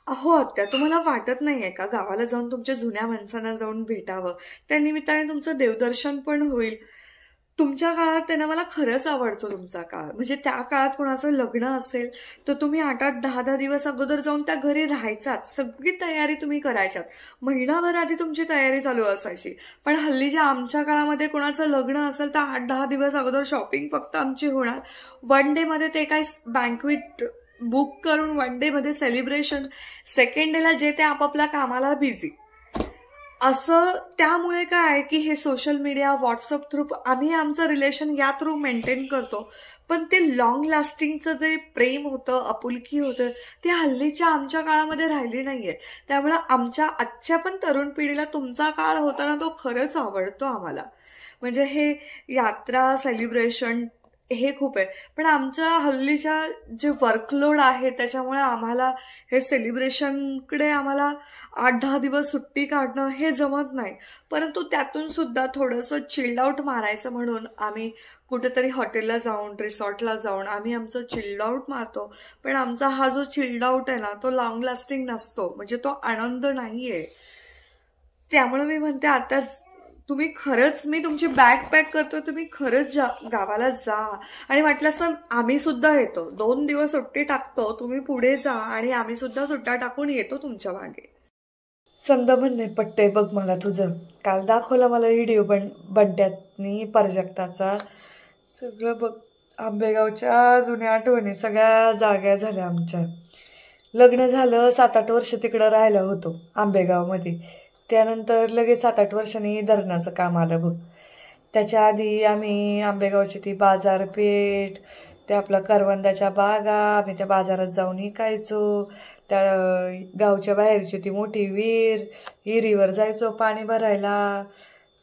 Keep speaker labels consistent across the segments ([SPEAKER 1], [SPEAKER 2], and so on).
[SPEAKER 1] अहो आत्या, तुम्हाला वाटत नाहीये का गावाला जाऊन तुमच्या जुन्या माणसांना जाऊन भेटावं? त्या निमित्ताने तुमचं देवदर्शन पण होईल. तुमच्या काळात त्यांना मला खरंच आवडतो तुमचा काळ. म्हणजे त्या काळात कोणाचं लग्न असेल तर तुम्ही 8-8, 10-10 दिवस अगोदर जाऊन त्या घरी राहायचात. सगळी तयारी तुम्ही करायच्यात. महिनाभर आधी तुमची तयारी चालू असायची. पण हल्लीच्या आमच्या काळामध्ये कोणाचं लग्न असेल तर 8-10 दिवस अगोदर शॉपिंग फक्त आमची होणार. वन डे मध्ये ते काय बँक्वेट बुक करून वन डे मध्ये सेलिब्रेशन, सेकंड डेला जे ते आपापल्या कामाला बिझी. असं त्यामुळे काय आहे की हे सोशल मीडिया, व्हॉट्सअप थ्रू आम्ही आमचं रिलेशन या थ्रू मेंटेन करतो. पण ते लॉंग लास्टिंगचं जे प्रेम होतं, आपुलकी होतं, ते हल्लीच्या आमच्या काळामध्ये राहिली नाहीये. त्यामुळे आमच्या आजच्या पण तरुण पिढीला तुमचा काळ होता ना, तो खरंच आवडतो आम्हाला. म्हणजे हे यात्रा, सेलिब्रेशन हे खूप आहे. पण आमच्या हल्लीच्या जे वर्कलोड आहे त्याच्यामुळे आम्हाला हे सेलिब्रेशनकडे आम्हाला 8-10 दिवस सुट्टी काढणं हे जमत नाही. परंतु त्यातून सुद्धा थोडंसं चिल्ड आउट मारायचं म्हणून आम्ही कुठेतरी हॉटेलला जाऊन, रिसॉर्टला जाऊन आम्ही आमचं चिल्ड आउट मारतो. पण आमचा हा जो चिल्ड आउट आहे ना, तो लॉंग लास्टिंग नसतो. म्हणजे तो आनंद नाहीये. त्यामुळे मी म्हणते आता तुम्ही खरंच, मी तुमची बॅग पॅक करतो, तुम्ही खरंच गावाला जा. आणि वाटलं असं आम्ही सुद्धा येतो, 2 दिवस सुट्टी टाकतो, तुम्ही पुढे जा आणि आम्ही सुद्धा सुट्ट्या टाकून येतो तुमच्या मागे. समजा म्हणणे पट्टे बघ मला तुझं. काल दाखवलं मला व्हिडिओ बंट्यानी प्रोजेक्टाचा. सगळं बघ, आंबेगावच्या जुन्या आठवणी सगळ्या जाग्या झाल्या आमच्या. लग्न झालं, 7-8 वर्ष तिकडं राहिला होतो आंबेगावमध्ये. त्यानंतर लगेच 7-8 वर्षांनी धरणाचं काम आलं बघ. त्याच्या आधी आम्ही आंबेगावची ती बाजारपेठ, त्या आपल्या करवंदाच्या बागा, आम्ही त्या बाजारात जाऊन विकायचो. त्या गावच्या बाहेरची ती मोठी विहिरीवर जायचो पाणी भरायला.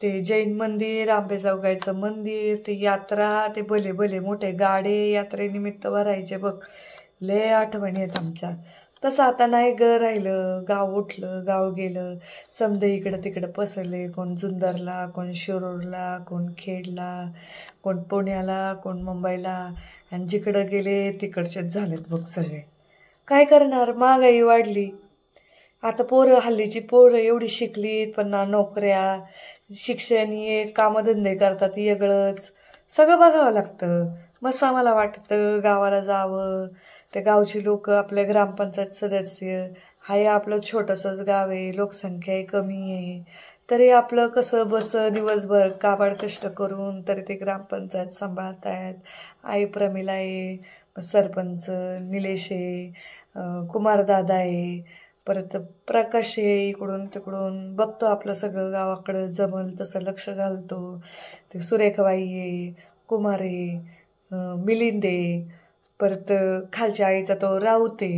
[SPEAKER 1] ते जैन मंदिर, आंबेजोगाईचं मंदिर, ते यात्रा, ते भले भले मोठे गाडे यात्रेनिमित्त भरायचे बघ. लय आठवणी आहेत आमच्या. तसं आता नाही राहिलं. गाव उठलं, गाव गेलं. समदे इकडं तिकडं पसरले. कोण जुन्नरला, कोण शिरूरला, कोण खेडला, कोण पुण्याला, कोण मुंबईला. आणि जिकडं गेले तिकडचेच झालेत बघ सगळे. काय करणार, महागाई वाढली. आता हल्लीची पोरं एवढी शिकलीत पण ना नोकऱ्या, शिक्षण एक, कामधंदे करतात वेगळंच. सगळं बघावं लागतं. मस्त आम्हाला वाटतं गावाला जावं. ते गावची लोक, आपले ग्रामपंचायत सदस्य, हाय आपलं छोटंसंच गाव आहे, लोकसंख्या कमी आहे, तरी आपलं कसं बस दिवसभर काबाड कष्ट करून तरी ते ग्रामपंचायत सांभाळतायत. आई प्रमिला आहे, सरपंच निलेश आहे, कुमारदादा आहे, परत प्रकाश आहे. इकडून तिकडून बघतो आपलं सगळं गावाकडं जमल तसं लक्ष घालतो. ते सुरेखाबाई आहे, कुमार आहे, मिलिंद आहे, परत खालच्या आईचा तो राऊते.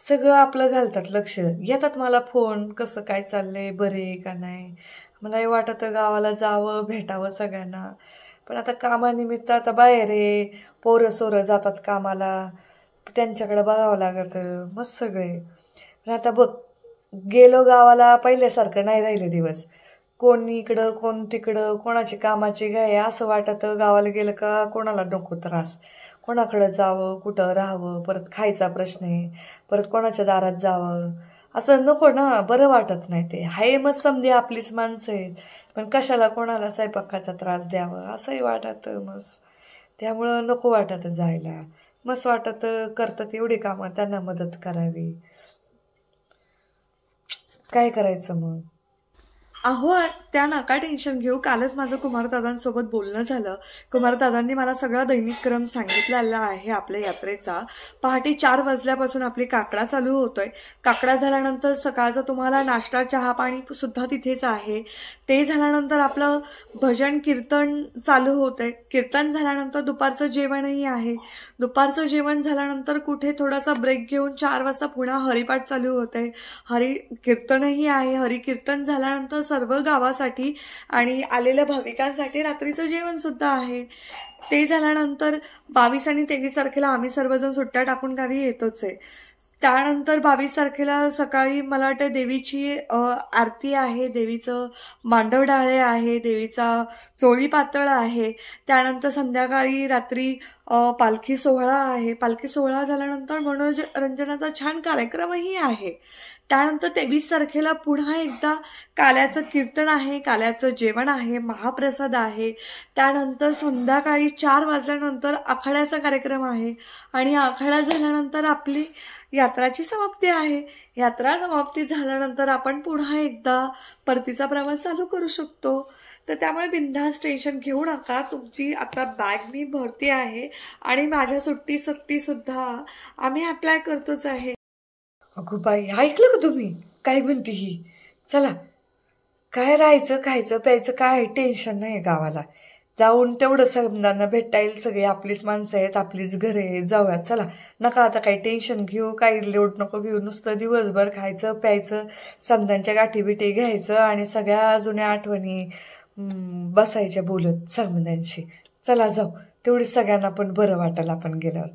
[SPEAKER 1] सगळं आपलं घालतात लक्ष. येतात मला फोन, कसं काय चाललंय, बरे का नाही. मलाही वाटतं गावाला जावं, भेटावं सगळ्यांना. पण आता कामानिमित्त आता बाहेर आहे, पोरं सोरं जातात कामाला, त्यांच्याकडे बघावं लागतं मस्त सगळे. पण आता बघ, गेलो गावाला, पहिल्यासारखं नाही राहिले दिवस. कोण इकडं कोण तिकडं, कोणाची कामाची घाई. असं वाटतं गावाला गेलं का कोणाला नको त्रास, कोणाकडं जावं, कुठं राहावं, परत खायचा प्रश्न आहे, परत कोणाच्या दारात जावं. असं नको ना, बरं वाटत नाही. ते हाय मग समधी आपलीच माणसं आहेत, पण कशाला कोणाला स्वयंपाकाचा त्रास द्यावं असंही वाटतं मस्त. त्यामुळं नको वाटतं जायला. मस्त वाटतं करतात एवढी कामं, त्यांना मदत करावी. काय करायचं मग. अहो त्या नका टेन्शन घेऊ. कालच माझं कुमारदादांसोबत बोलणं झालं. कुमारदादांनी मला सगळा दैनिक क्रम सांगितलेला आहे आपल्या यात्रेचा. पहाटे 4 वाजल्यापासून आपली काकडा चालू होतोय. काकडा झाल्यानंतर सकाळचा तुम्हाला नाश्ता, चहा पाणी सुद्धा तिथेच आहे. ते झाल्यानंतर आपलं भजन कीर्तन चालू होतंय. कीर्तन झाल्यानंतर दुपारचं जेवणही आहे. दुपारचं जेवण झाल्यानंतर कुठे थोडासा ब्रेक घेऊन 4 वाजता पुन्हा हरिपाठ चालू होतंय. कीर्तनही आहे. हरिकीर्तन झाल्यानंतर सर्व गावासाठी आणि आलेल्या भाविकांसाठी रात्रीचं जेवण सुद्धा आहे. ते झाल्यानंतर 22 आणि 23 तारखेला आम्ही सर्वजण सुट्ट्या टाकून गावी येतोच आहे. त्यानंतर 22 तारखेला सकाळी मला वाटतं देवीची आरती आहे, देवीचं मांडव डाळे आहे, देवीचा चोळी पातळ आहे. त्यानंतर संध्याकाळी रात्री पालखी सोहळा आहे. पालखी सोहळा झाल्यानंतर मनोरंजनाचा छान कार्यक्रमही आहे. त्यानंतर 23 तारखेला पुन्हा एकदा काल्याचं कीर्तन आहे, काल्याचं जेवण आहे, महाप्रसाद आहे. त्यानंतर संध्याकाळी 4 वाजल्यानंतर आखाड्याचा कार्यक्रम आहे आणि आखाडा झाल्यानंतर आपली यात्राची समाप्ती आहे. यात्रा समाप्ती झाल्यानंतर आपण पुन्हा एकदा परतीचा प्रवास चालू करू शकतो. तर त्यामुळे बिनधास्त टेन्शन घेऊ नका. तुमची आता बॅग मी भरती आहे आणि माझ्या सुट्टी सुद्धा आम्ही अप्लाय करतोच आहे. अगो बाई, ऐकलं का तुम्ही काय म्हणते ही? चला, काय राहायचं खायचं प्यायचं काय टेन्शन नाही गावाला. जाऊन तेवढं समजांना भेटता येईल. सगळे आपलीच माणसं आहेत, आपलीच घरे आहेत, जाऊयात. चला, नका आता काही टेन्शन घेऊ, काही लोड नको घेऊ. नुसतं दिवसभर खायचं प्यायचं, समजांच्या गाठी बिठी घ्यायचं आणि सगळ्या जुन्या आठवणी बसायच्या बोलत समजांशी. चला जाऊ, तेवढी सगळ्यांना पण बरं वाटेल आपण गेल्यावर.